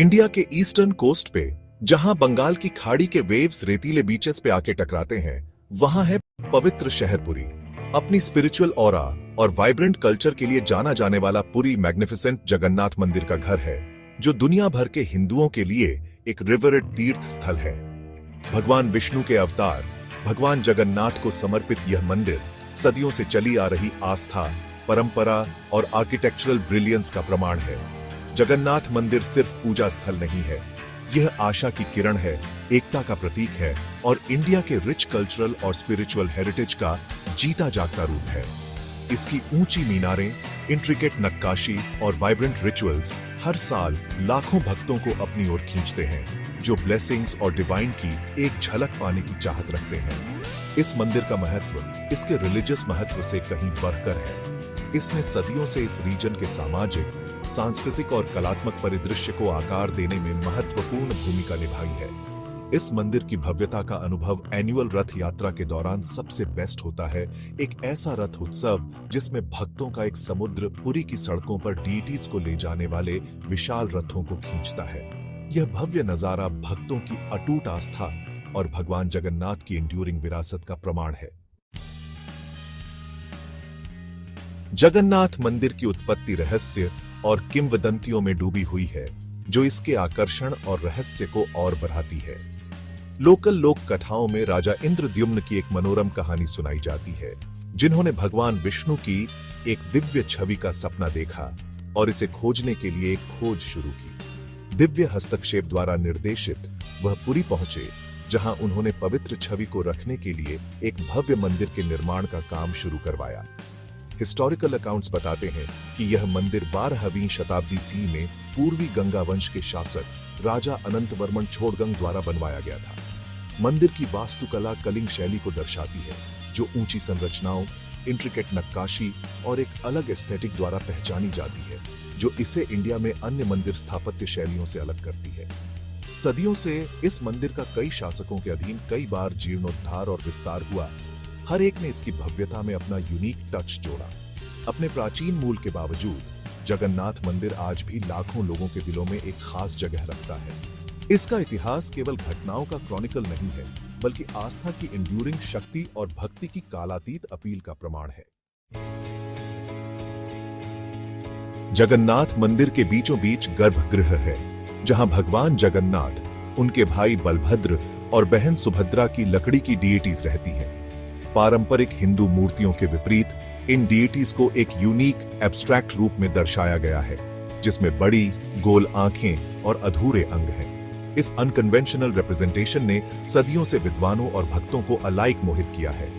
India के eastern coast पे, जहां बंगाल की खाड़ी के वेव्स रेतीले बीचेस पे आके टकराते हैं, वहां है पवित्र शहर पुरी। अपनी स्पिरिचुअल ऑरा और वाइब्रेंट कल्चर के लिए जाना जाने वाला पुरी मैग्निफिसेंट जगन्नाथ मंदिर का घर है, जो दुनिया भर के हिंदुओं के लिए एक रिवरेट तीर्थ स्थल है। भगवान विष्णु के अवतार भगवान जगन्नाथ को समर्पित यह मंदिर सदियों से चली आ रही आस्था, परंपरा और आर्किटेक्चरल ब्रिलियंस का प्रमाण है। जगन्नाथ मंदिर सिर्फ पूजा स्थल नहीं है, यह आशा की किरण है, एकता का प्रतीक है और इंडिया के रिच कल्चरल और स्पिरिचुअल हेरिटेज का जीता जागता रूप है। इसकी ऊंची मीनारें, इंट्रिकेट नक्काशी और वाइब्रेंट रिचुअल्स हर साल लाखों भक्तों को अपनी ओर खींचते हैं, जो ब्लेसिंग्स और डिवाइन की एक झलक पाने की चाहत रखते हैं। इस मंदिर का महत्व इसके रिलीजियस महत्व से कहीं बढ़कर है। इसने सदियों से इस रीजन के सामाजिक, सांस्कृतिक और कलात्मक परिदृश्य को आकार देने में महत्वपूर्ण भूमिका निभाई है। इस मंदिर की भव्यता का अनुभव एनुअल रथ यात्रा के दौरान सबसे बेस्ट होता है। एक ऐसा रथ उत्सव जिसमें भक्तों का एक समुद्र पुरी की सड़कों पर डीटीज को ले जाने वाले विशाल रथों को खींचता है। यह भव्य नजारा भक्तों की अटूट आस्था और भगवान जगन्नाथ की एंड्यूरिंग विरासत का प्रमाण है। जगन्नाथ मंदिर की उत्पत्ति रहस्य और किंवदंतियों में डूबी हुई है, जो इसके आकर्षण और रहस्य को और बढ़ाती है। लोकल लोक कथाओं में राजा इंद्रद्युम्न की एक मनोरम कहानी सुनाई जाती है, जिन्होंने भगवान विष्णु की एक दिव्य छवि का सपना देखा और इसे खोजने के लिए एक खोज शुरू की। दिव्य हस्तक्षेप द्वारा निर्देशित वह पुरी पहुंचे, जहां उन्होंने पवित्र छवि को रखने के लिए एक भव्य मंदिर के निर्माण का काम शुरू करवाया। हिस्टोरिकल अकाउंट्स बताते हैं कि यह मंदिर 12वीं शताब्दी सी में पूर्वी गंगा वंश के शासक राजा अनंतवर्मन छोड़गंग द्वारा बनवाया गया था। मंदिर की वास्तुकला कलिंग शैली को दर्शाती है, जो ऊंची संरचनाओं, इंट्रिकेट नक्काशी और एक अलग एस्थेटिक द्वारा पहचानी जाती है, जो इसे इंडिया में अन्य मंदिर स्थापत्य शैलियों से अलग करती है। सदियों से इस मंदिर का कई शासकों के अधीन कई बार जीर्णोद्धार और विस्तार हुआ। हर एक ने इसकी भव्यता में अपना यूनिक टच जोड़ा। अपने प्राचीन मूल के बावजूद जगन्नाथ मंदिर आज भी लाखों लोगों के दिलों में एक खास जगह रखता है। इसका इतिहास केवल घटनाओं का क्रॉनिकल नहीं है, बल्कि आस्था की एंड्यूरिंग शक्ति और भक्ति की कालातीत अपील का प्रमाण है। जगन्नाथ मंदिर के बीचों बीच गर्भगृह है, जहां भगवान जगन्नाथ, उनके भाई बलभद्र और बहन सुभद्रा की लकड़ी की डीएटीज रहती हैं। पारंपरिक हिंदू मूर्तियों के विपरीत इन डीएटीज को एक यूनिक एब्स्ट्रैक्ट रूप में दर्शाया गया है, जिसमें बड़ी गोल आंखें और अधूरे अंग हैं। इस अनकन्वेंशनल रिप्रेजेंटेशन ने सदियों से विद्वानों और भक्तों को अलाइक मोहित किया है।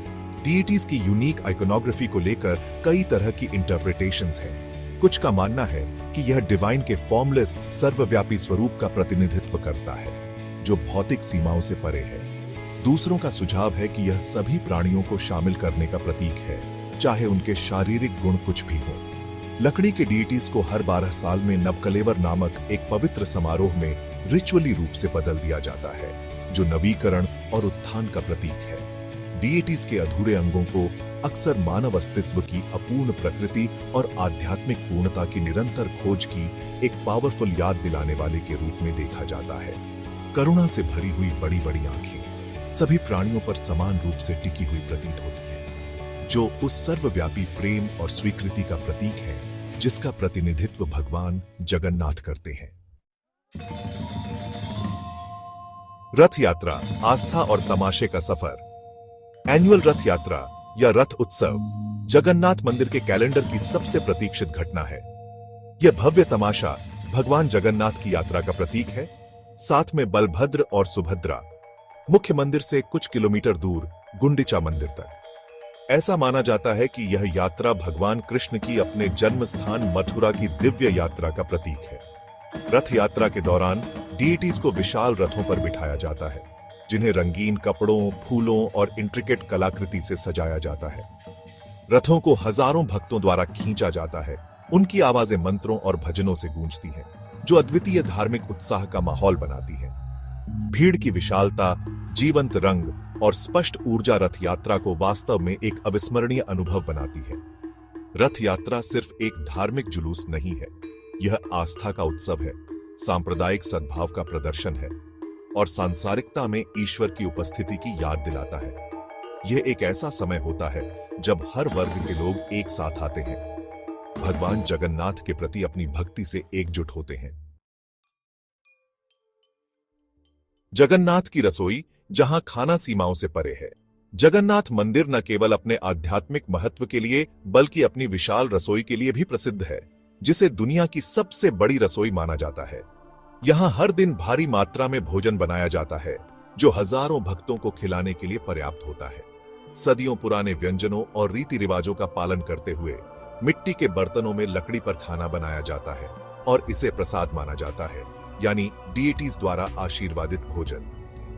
डीएटीज की यूनिक आइकोनोग्राफी को लेकर कई तरह की इंटरप्रिटेशंस हैं। कुछ का मानना है कि यह डिवाइन के फॉर्मलेस, सर्वव्यापी स्वरूप का प्रतिनिधित्व करता है, जो भौतिक सीमाओं से परे है। दूसरों का सुझाव है कि यह सभी प्राणियों को शामिल करने का प्रतीक है, चाहे उनके शारीरिक गुण कुछ भी हो। लकड़ी के डीटीज को हर 12 साल में नवकलेवर नामक एक पवित्र समारोह में रिचुअली रूप से बदल दिया जाता है, जो नवीकरण और उत्थान का प्रतीक है। डीटीज के अधूरे अंगों को अक्सर मानव अस्तित्व की अपूर्ण प्रकृति और आध्यात्मिक पूर्णता की निरंतर खोज की एक पावरफुल याद दिलाने वाले के रूप में देखा जाता है। करुणा से भरी हुई बड़ी बड़ी आंखें सभी प्राणियों पर समान रूप से टिकी हुई प्रतीत होती है, जो उस सर्वव्यापी प्रेम और स्वीकृति का प्रतीक है, जिसका प्रतिनिधित्व भगवान जगन्नाथ करते हैं। रथ यात्रा, आस्था और तमाशे का सफर। एनुअल रथ यात्रा या रथ उत्सव जगन्नाथ मंदिर के कैलेंडर की सबसे प्रतीक्षित घटना है। यह भव्य तमाशा भगवान जगन्नाथ की यात्रा का प्रतीक है, साथ में बलभद्र और सुभद्रा, मुख्य मंदिर से कुछ किलोमीटर दूर गुंडिचा मंदिर तक। ऐसा माना जाता है कि यह यात्रा भगवान कृष्ण की अपने जन्म स्थान मथुरा की दिव्य यात्रा का प्रतीक है। रथ यात्रा के दौरान डीटीज को विशाल रथों पर बिठाया जाता है, जिन्हें रंगीन कपड़ों, फूलों और इंट्रिकेट कलाकृति से सजाया जाता है। रथों को हजारों भक्तों द्वारा खींचा जाता है। उनकी आवाजें मंत्रों और भजनों से गूंजती हैं, जो अद्वितीय धार्मिक उत्साह का माहौल बनाती है। भीड़ की विशालता, जीवंत रंग और स्पष्ट ऊर्जा रथ यात्रा को वास्तव में एक अविस्मरणीय अनुभव बनाती है। रथ यात्रा सिर्फ एक धार्मिक जुलूस नहीं है, यह आस्था का उत्सव है, सांप्रदायिक सद्भाव का प्रदर्शन है और सांसारिकता में ईश्वर की उपस्थिति की याद दिलाता है। यह एक ऐसा समय होता है जब हर वर्ग के लोग एक साथ आते हैं, भगवान जगन्नाथ के प्रति अपनी भक्ति से एकजुट होते हैं। जगन्नाथ की रसोई, जहां खाना सीमाओं से परे है। जगन्नाथ मंदिर न केवल अपने आध्यात्मिक महत्व के लिए बल्कि अपनी विशाल रसोई के लिए भी प्रसिद्ध है, जिसे दुनिया की सबसे बड़ी रसोई माना जाता है। यहां हर दिन भारी मात्रा में भोजन बनाया जाता है, जो हजारों भक्तों को खिलाने के लिए पर्याप्त होता है। सदियों पुराने व्यंजनों और रीति रिवाजों का पालन करते हुए मिट्टी के बर्तनों में लकड़ी पर खाना बनाया जाता है और इसे प्रसाद माना जाता है, यानी डीएटीज द्वारा आशीर्वादित भोजन।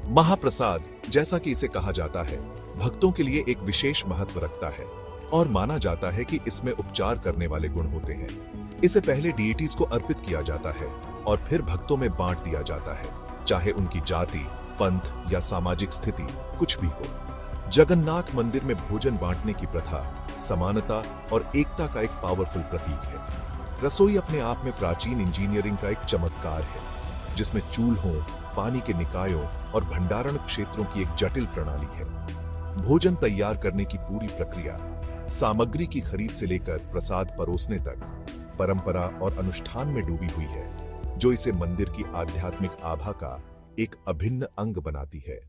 महाप्रसाद, जैसा कि इसे कहा जाता है, भक्तों के लिए एक विशेष महत्व रखता है और माना जाता है कि इसमें उपचार करने वाले गुण होते हैं। इसे पहले डीएटीज को अर्पित किया जाता है और फिर भक्तों में बांट दिया जाता है, चाहे उनकी जाति, पंथ या सामाजिक स्थिति कुछ भी हो। जगन्नाथ मंदिर में भोजन बांटने की प्रथा समानता और एकता का एक पावरफुल प्रतीक है। रसोई अपने आप में प्राचीन इंजीनियरिंग का एक चमत्कार है, जिसमें चूल्हों, पानी के निकायों और भंडारण क्षेत्रों की एक जटिल प्रणाली है। भोजन तैयार करने की पूरी प्रक्रिया, सामग्री की खरीद से लेकर प्रसाद परोसने तक, परंपरा और अनुष्ठान में डूबी हुई है, जो इसे मंदिर की आध्यात्मिक आभा का एक अभिन्न अंग बनाती है।